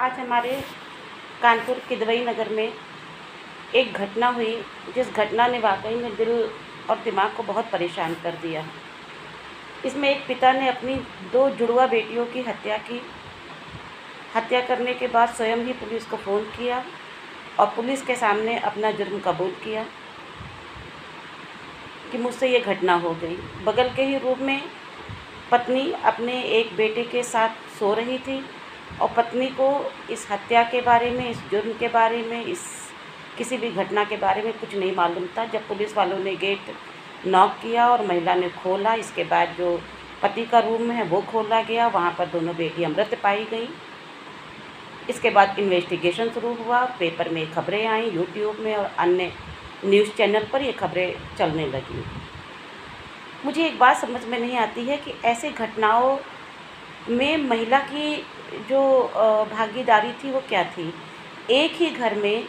आज हमारे कानपुर किदवई नगर में एक घटना हुई, जिस घटना ने वाकई में दिल और दिमाग को बहुत परेशान कर दिया। इसमें एक पिता ने अपनी 2 जुड़वा बेटियों की हत्या की। हत्या करने के बाद स्वयं ही पुलिस को फ़ोन किया और पुलिस के सामने अपना जुर्म कबूल किया कि मुझसे ये घटना हो गई। बगल के ही रूम में पत्नी अपने एक बेटे के साथ सो रही थी और पत्नी को इस हत्या के बारे में, इस जुर्म के बारे में, इस किसी भी घटना के बारे में कुछ नहीं मालूम था। जब पुलिस वालों ने गेट नॉक किया और महिला ने खोला, इसके बाद जो पति का रूम है वो खोला गया, वहाँ पर दोनों बेटियां मृत पाई गई। इसके बाद इन्वेस्टिगेशन शुरू हुआ, पेपर में खबरें आईं, यूट्यूब में और अन्य न्यूज़ चैनल पर ये खबरें चलने लगीं। मुझे एक बात समझ में नहीं आती है कि ऐसे घटनाओं में महिला की जो भागीदारी थी वो क्या थी। एक ही घर में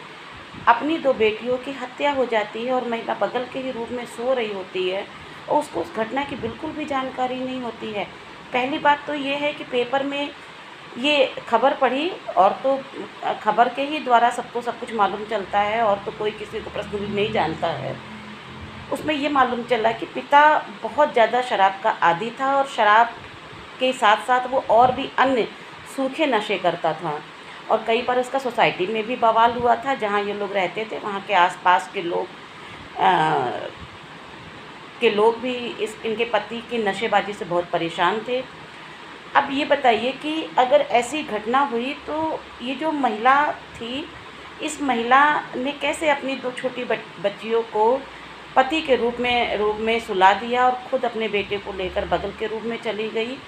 अपनी 2 बेटियों की हत्या हो जाती है और महिला बगल के ही रूम में सो रही होती है और उसको उस घटना की बिल्कुल भी जानकारी नहीं होती है। पहली बात तो ये है कि पेपर में ये खबर पढ़ी और तो खबर के ही द्वारा सबको सब कुछ मालूम चलता है और तो कोई किसी को पर्सनली नहीं जानता है। उसमें ये मालूम चला कि पिता बहुत ज़्यादा शराब का आदी था और शराब के साथ साथ वो और भी अन्य सूखे नशे करता था और कई बार उसका सोसाइटी में भी बवाल हुआ था। जहाँ ये लोग रहते थे वहाँ के आसपास के लोग भी इनके पति की नशेबाजी से बहुत परेशान थे। अब ये बताइए कि अगर ऐसी घटना हुई तो ये जो महिला थी, इस महिला ने कैसे अपनी 2 छोटी बच्चियों को पति के रूप में सुला दिया और ख़ुद अपने बेटे को लेकर बगल के रूम में चली गई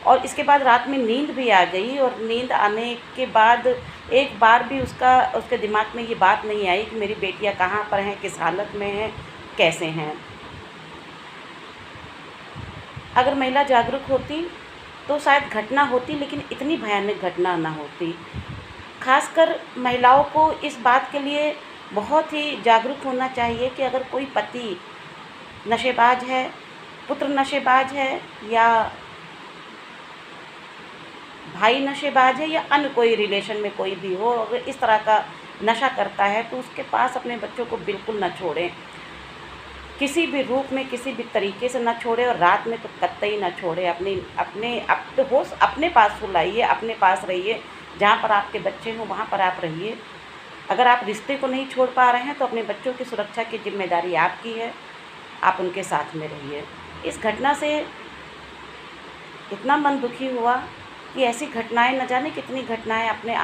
और इसके बाद रात में नींद भी आ गई और नींद आने के बाद एक बार भी उसके दिमाग में ये बात नहीं आई कि मेरी बेटियां कहाँ पर हैं, किस हालत में हैं, कैसे हैं। अगर महिला जागरूक होती तो शायद घटना होती, लेकिन इतनी भयानक घटना ना होती। खासकर महिलाओं को इस बात के लिए बहुत ही जागरूक होना चाहिए कि अगर कोई पति नशेबाज है, पुत्र नशेबाज है या भाई नशेबाज है या अन्य कोई रिलेशन में कोई भी हो, अगर इस तरह का नशा करता है तो उसके पास अपने बच्चों को बिल्कुल न छोड़ें। किसी भी रूप में, किसी भी तरीके से न छोड़े और रात में तो कतई न छोड़े। अपने पास सुलाइए, अपने पास रहिए। जहाँ पर आपके बच्चे हों वहाँ पर आप रहिए। अगर आप रिश्ते को नहीं छोड़ पा रहे हैं तो अपने बच्चों की सुरक्षा की जिम्मेदारी आपकी है, आप उनके साथ में रहिए। इस घटना से इतना मन दुखी हुआ कि ऐसी घटनाएं न जाने कितनी घटनाएं अपने